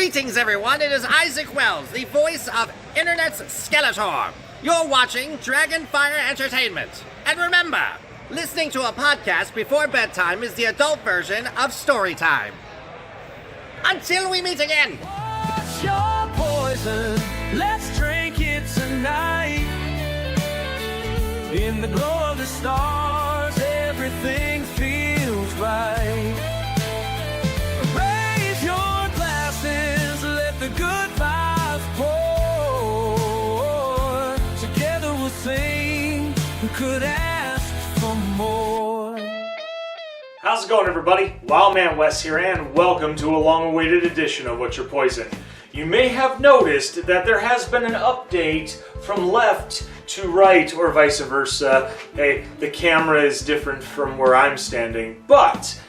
Greetings, everyone. It is Isaac Wells, the voice of Internet's Skeletor. You're watching Dragonfire Entertainment. And remember, listening to a podcast before bedtime is the adult version of story time. Until we meet again. What's your poison? Let's drink it tonight. In the glow of the stars, everything feels right. Raise your glasses, let the good vibes pour. Together we'll sing, who could ask for more? How's it going, everybody? Wildman Wess here, and welcome to a long-awaited edition of What's Your Poison. You may have noticed that there has been an update from left to right, or vice versa. Hey, the camera is different from where I'm standing, but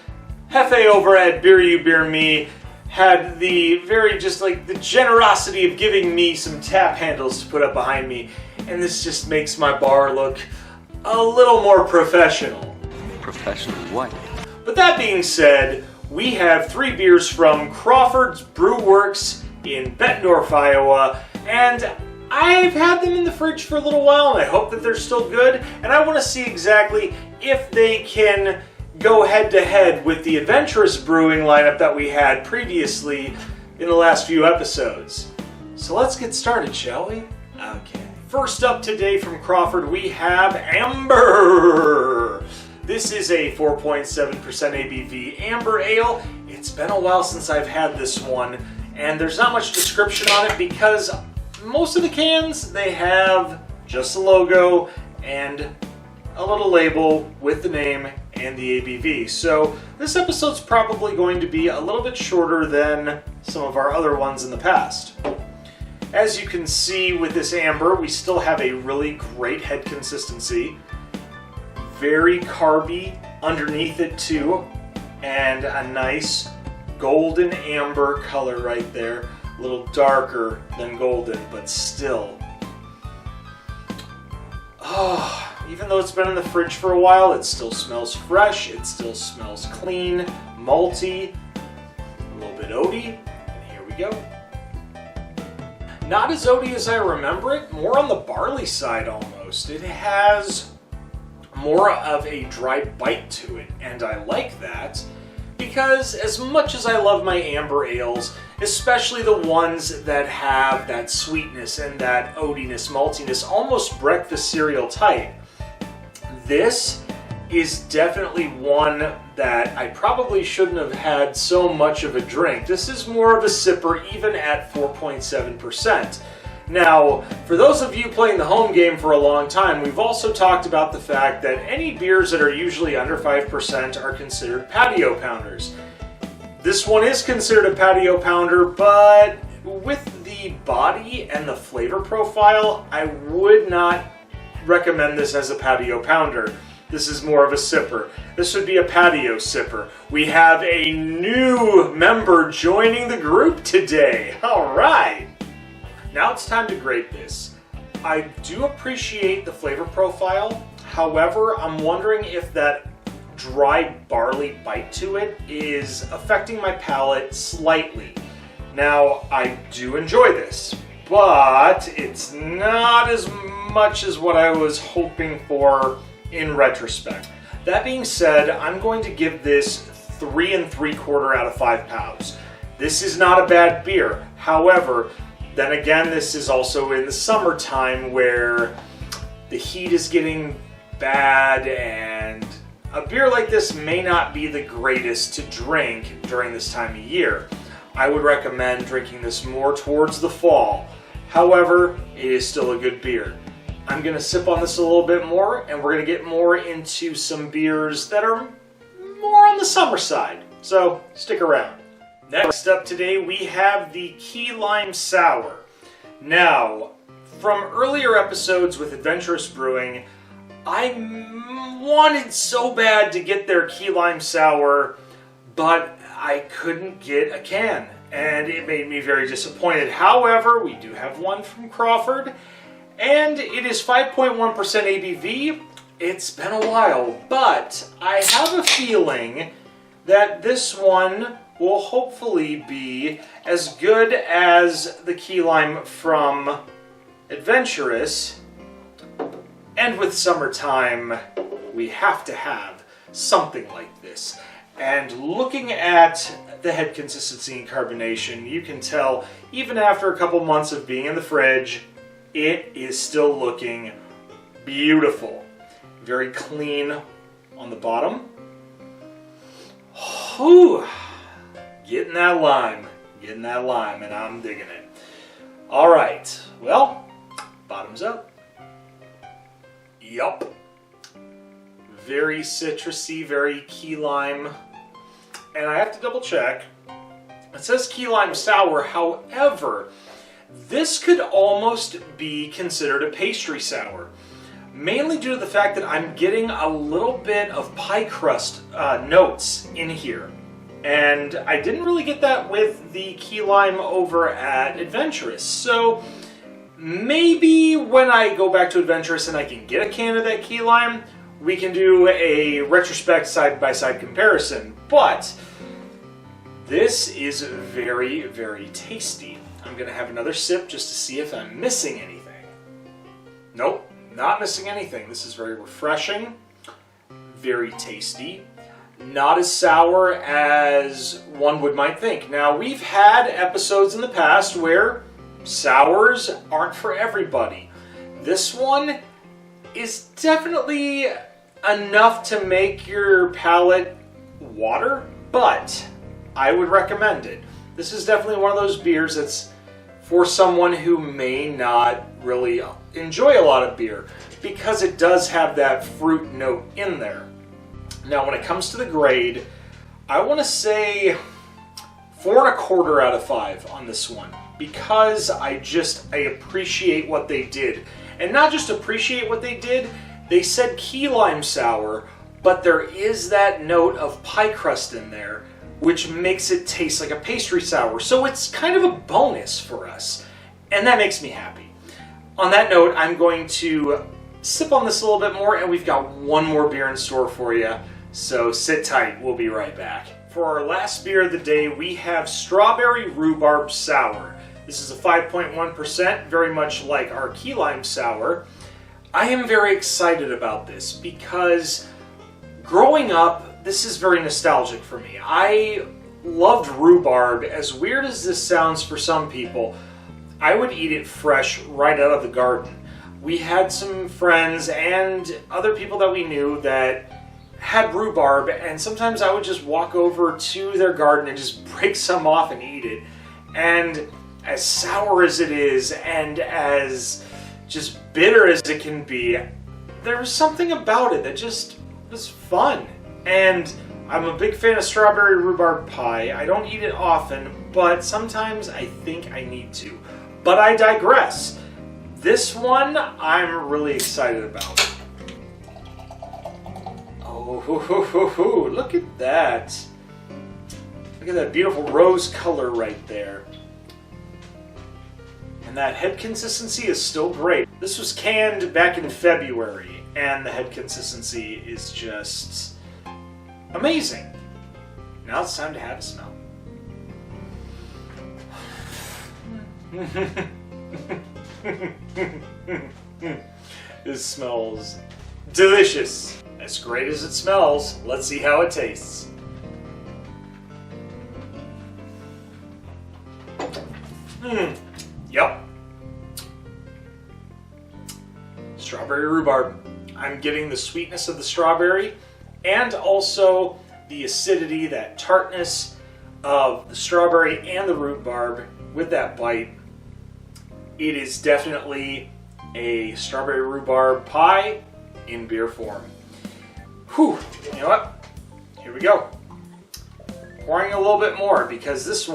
Hefe over at Beer You Beer Me had the the generosity of giving me some tap handles to put up behind me, and this just makes my bar look a little more professional. Professional what? But that being said, we have 3 beers from Crawford Brew Works in Bettendorf, Iowa, and I've had them in the fridge for a little while, and I hope that they're still good, and I want to see exactly if they can go head-to-head with the adventurous brewing lineup that we had previously in the last few episodes. So let's get started, shall we? Okay. First up today from Crawford, we have Ambrrrr. This is a 4.7% ABV Ambrrrr Ale. It's been a while since I've had this one, and there's not much description on it because most of the cans, they have just a logo and a little label with the name and the ABV. So this episode's probably going to be a little bit shorter than some of our other ones in the past. As you can see with this Ambrrrr, we still have a really great head consistency. Very carby underneath it too, and a nice golden amber color right there. A little darker than golden, but still. Oh, even though it's been in the fridge for a while, it still smells fresh, it still smells clean, malty, a little bit oaty, and here we go. Not as oaty as I remember it, more on the barley side almost. It has more of a dry bite to it, and I like that because as much as I love my amber ales, especially the ones that have that sweetness and that oatiness, maltiness, almost breakfast cereal type, this is definitely one that I probably shouldn't have had so much of a drink. This is more of a sipper even at 4.7%. Now, for those of you playing the home game for a long time, we've also talked about the fact that any beers that are usually under 5% are considered patio pounders. This one is considered a patio pounder, but with the body and the flavor profile, I would not recommend this as a patio pounder. This is more of a sipper. This would be a patio sipper. We have a new member joining the group today. All right. Now it's time to grade this. I do appreciate the flavor profile. However, I'm wondering if that dry barley bite to it is affecting my palate slightly. Now, I do enjoy this, but it's not as much as what I was hoping for in retrospect. That being said, I'm going to give this 3 3/4 out of 5 pounds. This is not a bad beer. However, then again, this is also in the summertime where the heat is getting bad, and a beer like this may not be the greatest to drink during this time of year. I would recommend drinking this more towards the fall. However, it is still a good beer. I'm going to sip on this a little bit more, and we're going to get more into some beers that are more on the summer side. So stick around. Next up today, we have the Key Lime Sour. Now, from earlier episodes with Adventurous Brewing, I wanted so bad to get their Key Lime Sour, but I couldn't get a can, and it made me very disappointed. However, we do have one from Crawford, and it is 5.1% ABV. It's been a while, but I have a feeling that this one will hopefully be as good as the key lime from Adventurous. And with summertime, we have to have something like this. And looking at the head consistency and carbonation, you can tell even after a couple months of being in the fridge, it is still looking beautiful. Very clean on the bottom. Whew. Getting that lime, and I'm digging it. All right, well, bottoms up. Yup. Very citrusy, very key lime. And I have to double check. It says key lime sour, however, this could almost be considered a pastry sour. Mainly due to the fact that I'm getting a little bit of pie crust notes in here. And I didn't really get that with the key lime over at Adventurous. So maybe when I go back to Adventurous and I can get a can of that key lime, we can do a retrospect side-by-side comparison. But this is very, very tasty. I'm going to have another sip just to see if I'm missing anything. Nope. Not missing anything. This is very refreshing, very tasty, not as sour as one might think. Now, we've had episodes in the past where sours aren't for everybody. This one is definitely enough to make your palate water, but I would recommend it. This is definitely one of those beers that's for someone who may not really enjoy a lot of beer, because it does have that fruit note in there. Now, when it comes to the grade, I want to say 4 1/4 out of 5 on this one, because I appreciate what they did. And not just appreciate what they did, they said key lime sour, but there is that note of pie crust in there, which makes it taste like a pastry sour. So it's kind of a bonus for us, and that makes me happy. On that note, I'm going to sip on this a little bit more, and we've got one more beer in store for you, so sit tight, we'll be right back. For our last beer of the day, we have Strawberry Rhubarb Sour. This is a 5.1%, very much like our key lime sour. I am very excited about this because growing up, this is very nostalgic for me. I loved rhubarb. As weird as this sounds for some people, I would eat it fresh right out of the garden. We had some friends and other people that we knew that had rhubarb, and sometimes I would just walk over to their garden and just break some off and eat it. And as sour as it is, and as just bitter as it can be, there was something about it that just was fun. And I'm a big fan of strawberry rhubarb pie. I don't eat it often, but sometimes I think I need to. But I digress. This one I'm really excited about. Oh, look at that. Look at that beautiful rose color right there. And that head consistency is still great. This was canned back in February, and the head consistency is just amazing. Now it's time to have a smell. This smells delicious. As great as it smells, let's see how it tastes. Yep. Strawberry rhubarb. I'm getting the sweetness of the strawberry and also the acidity, that tartness of the strawberry and the rhubarb with that bite. It is definitely a strawberry rhubarb pie in beer form. Whew, you know what? Here we go. Pouring a little bit more because this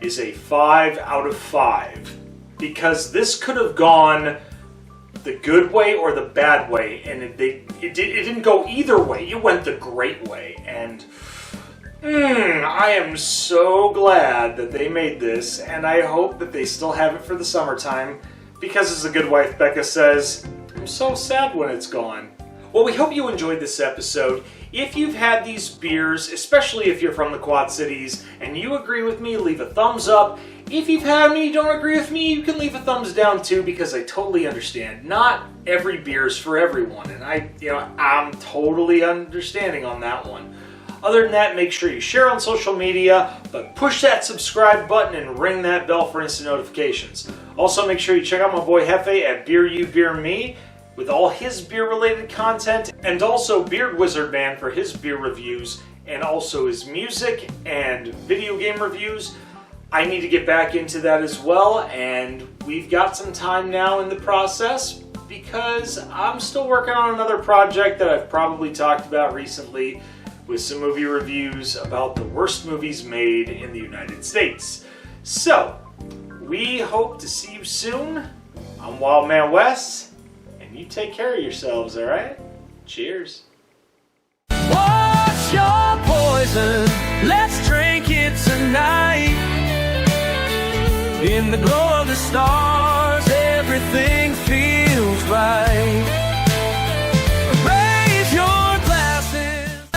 is a 5 out of 5. Because this could have gone the good way or the bad way, and it didn't go either way. It went the great way, and I am so glad that they made this, and I hope that they still have it for the summertime, because as the good wife Becca says, I'm so sad when it's gone. Well, we hope you enjoyed this episode. If you've had these beers, especially if you're from the Quad Cities, and you agree with me, leave a thumbs up. If you've had them and you don't agree with me, you can leave a thumbs down too, because I totally understand. Not every beer is for everyone, and I'm totally understanding on that one. Other than that, make sure you share on social media, but push that subscribe button and ring that bell for instant notifications. Also, make sure you check out my boy Hefe at Beer You Beer Me with all his beer-related content, and also Beard Wizard Man for his beer reviews, and also his music and video game reviews. I need to get back into that as well, and we've got some time now in the process because I'm still working on another project that I've probably talked about recently with some movie reviews about the worst movies made in the United States. So, we hope to see you soon. I'm Wild Man Wess, and you take care of yourselves, alright? Cheers. What's your poison? Let's drink it tonight. In the glow of the stars, everything